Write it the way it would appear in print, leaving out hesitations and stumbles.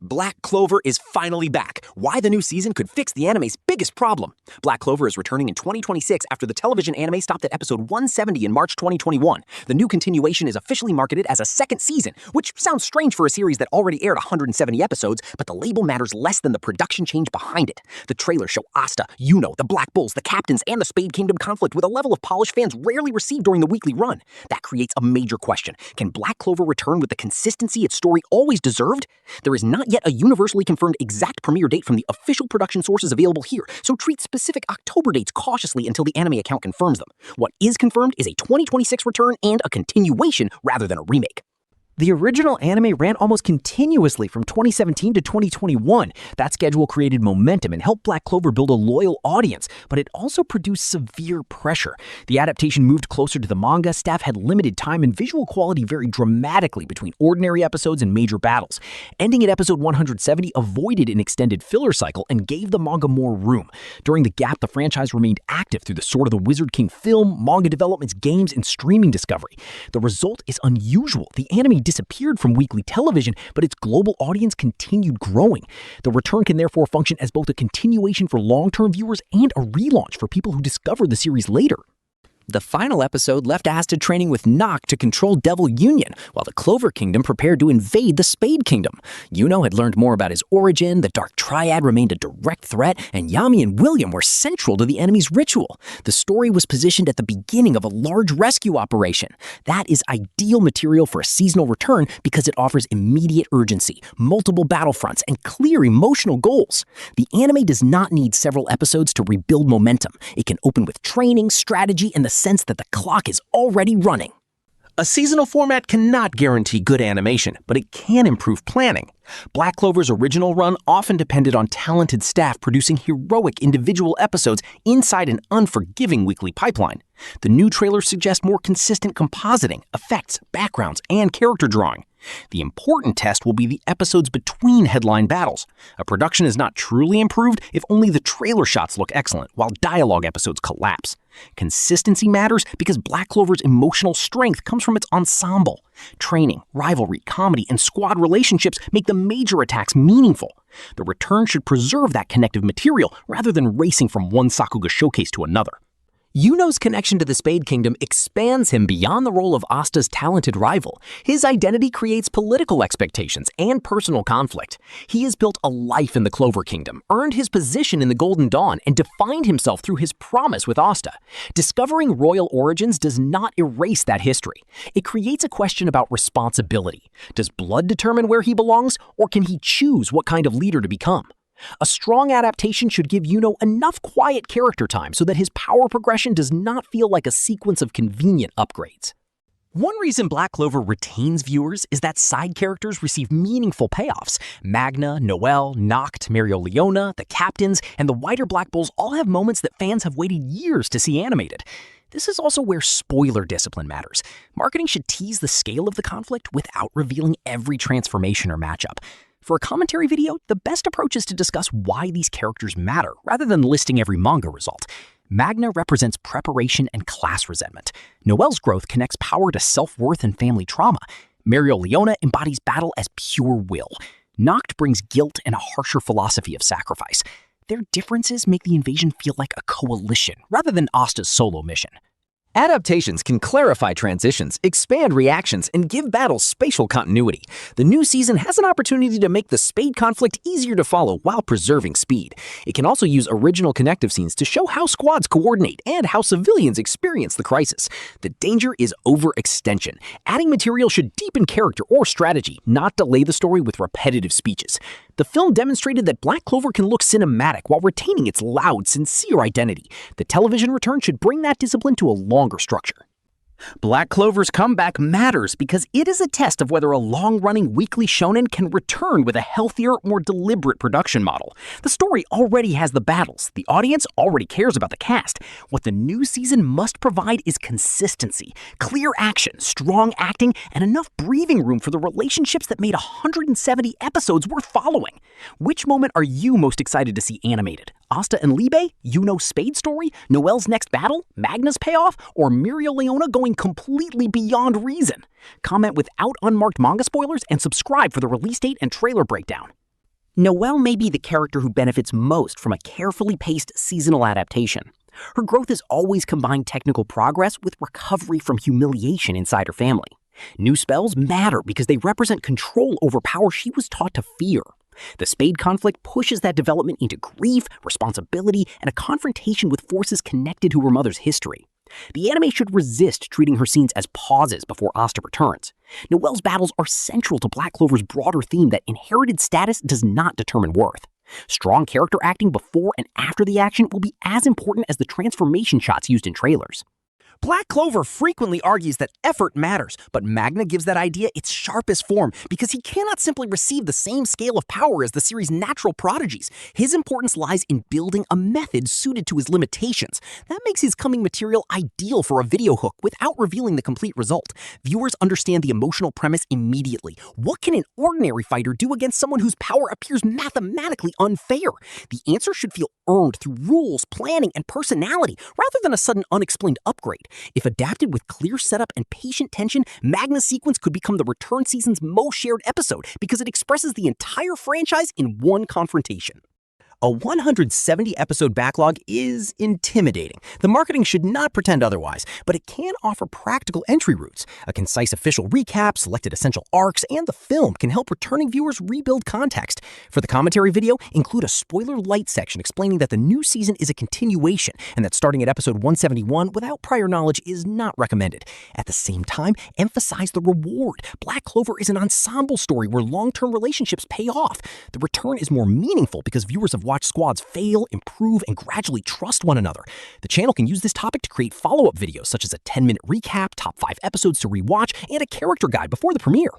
Black Clover is finally back. Why the new season could fix the anime's biggest problem. Black Clover is returning in 2026 after the television anime stopped at episode 170 in March 2021. The new continuation is officially marketed as a second season, which sounds strange for a series that already aired 170 episodes, but the label matters less than the production change behind it. The trailers show Asta, Yuno, the Black Bulls, the captains, and the Spade Kingdom conflict with a level of polish fans rarely receive during the weekly run. That creates a major question. Can Black Clover return with the consistency its story always deserved? There is not yet a universally confirmed exact premiere date from the official production sources available here, so treat specific October dates cautiously until the anime account confirms them. What is confirmed is a 2026 return and a continuation rather than a remake. The original anime ran almost continuously from 2017 to 2021. That schedule created momentum and helped Black Clover build a loyal audience, but it also produced severe pressure. The adaptation moved closer to the manga, staff had limited time, and visual quality varied dramatically between ordinary episodes and major battles. Ending at episode 170 avoided an extended filler cycle and gave the manga more room. During the gap, the franchise remained active through the Sword of the Wizard King film, manga developments, games, and streaming discovery. The result is unusual. The anime disappeared from weekly television, but its global audience continued growing. The return can therefore function as both a continuation for long-term viewers and a relaunch for people who discovered the series later. The final episode left Asta training with Nacht to control Devil Union, while the Clover Kingdom prepared to invade the Spade Kingdom. Yuno had learned more about his origin, the Dark Triad remained a direct threat, and Yami and William were central to the enemy's ritual. The story was positioned at the beginning of a large rescue operation. That is ideal material for a seasonal return because it offers immediate urgency, multiple battlefronts, and clear emotional goals. The anime does not need several episodes to rebuild momentum. It can open with training, strategy, and the sense that the clock is already running. A seasonal format cannot guarantee good animation, but it can improve planning. Black Clover's original run often depended on talented staff producing heroic individual episodes inside an unforgiving weekly pipeline. The new trailers suggest more consistent compositing, effects, backgrounds, and character drawing. The important test will be the episodes between headline battles. A production is not truly improved if only the trailer shots look excellent, while dialogue episodes collapse. Consistency matters because Black Clover's emotional strength comes from its ensemble. Training, rivalry, comedy, and squad relationships make the major attacks meaningful. The return should preserve that connective material rather than racing from one Sakuga showcase to another. Yuno's connection to the Spade Kingdom expands him beyond the role of Asta's talented rival. His identity creates political expectations and personal conflict. He has built a life in the Clover Kingdom, earned his position in the Golden Dawn, and defined himself through his promise with Asta. Discovering royal origins does not erase that history. It creates a question about responsibility. Does blood determine where he belongs, or can he choose what kind of leader to become? A strong adaptation should give Yuno enough quiet character time so that his power progression does not feel like a sequence of convenient upgrades. One reason Black Clover retains viewers is that side characters receive meaningful payoffs. Magna, Noelle, Nacht, Leona, the captains, and the wider Black Bulls all have moments that fans have waited years to see animated. This is also where spoiler discipline matters. Marketing should tease the scale of the conflict without revealing every transformation or matchup. For a commentary video, the best approach is to discuss why these characters matter, rather than listing every manga result. Magna represents preparation and class resentment. Noelle's growth connects power to self-worth and family trauma. Leona embodies battle as pure will. Nacht brings guilt and a harsher philosophy of sacrifice. Their differences make the invasion feel like a coalition, rather than Asta's solo mission. Adaptations can clarify transitions, expand reactions, and give battles spatial continuity. The new season has an opportunity to make the Spade conflict easier to follow while preserving speed. It can also use original connective scenes to show how squads coordinate and how civilians experience the crisis. The danger is overextension. Adding material should deepen character or strategy, not delay the story with repetitive speeches. The film demonstrated that Black Clover can look cinematic while retaining its loud, sincere identity. The television return should bring that discipline to a longer structure. Black Clover's comeback matters because it is a test of whether a long-running weekly shonen can return with a healthier, more deliberate production model. The story already has the battles. The audience already cares about the cast. What the new season must provide is consistency, clear action, strong acting, and enough breathing room for the relationships that made 170 episodes worth following. Which moment are you most excited to see animated? Asta and Liebe, Yuno's Spade story, Noelle's next battle, Magna's payoff, or Leona going completely beyond reason? Comment without unmarked manga spoilers and subscribe for the release date and trailer breakdown. Noelle may be the character who benefits most from a carefully paced seasonal adaptation. Her growth has always combined technical progress with recovery from humiliation inside her family. New spells matter because they represent control over power she was taught to fear. The Spade conflict pushes that development into grief, responsibility, and a confrontation with forces connected to her mother's history. The anime should resist treating her scenes as pauses before Asta returns. Noelle's battles are central to Black Clover's broader theme that inherited status does not determine worth. Strong character acting before and after the action will be as important as the transformation shots used in trailers. Black Clover frequently argues that effort matters, but Magna gives that idea its sharpest form because he cannot simply receive the same scale of power as the series' natural prodigies. His importance lies in building a method suited to his limitations. That makes his coming material ideal for a video hook without revealing the complete result. Viewers understand the emotional premise immediately. What can an ordinary fighter do against someone whose power appears mathematically unfair? The answer should feel earned through rules, planning, and personality, rather than a sudden unexplained upgrade. If adapted with clear setup and patient tension, Magna's sequence could become the return season's most shared episode because it expresses the entire franchise in one confrontation. A 170-episode backlog is intimidating. The marketing should not pretend otherwise, but it can offer practical entry routes. A concise official recap, selected essential arcs, and the film can help returning viewers rebuild context. For the commentary video, include a spoiler-light section explaining that the new season is a continuation and that starting at episode 171 without prior knowledge is not recommended. At the same time, emphasize the reward. Black Clover is an ensemble story where long-term relationships pay off. The return is more meaningful because viewers have watched squads fail, improve, and gradually trust one another. The channel can use this topic to create follow-up videos such as a 10-minute recap, top 5 episodes to rewatch, and a character guide before the premiere.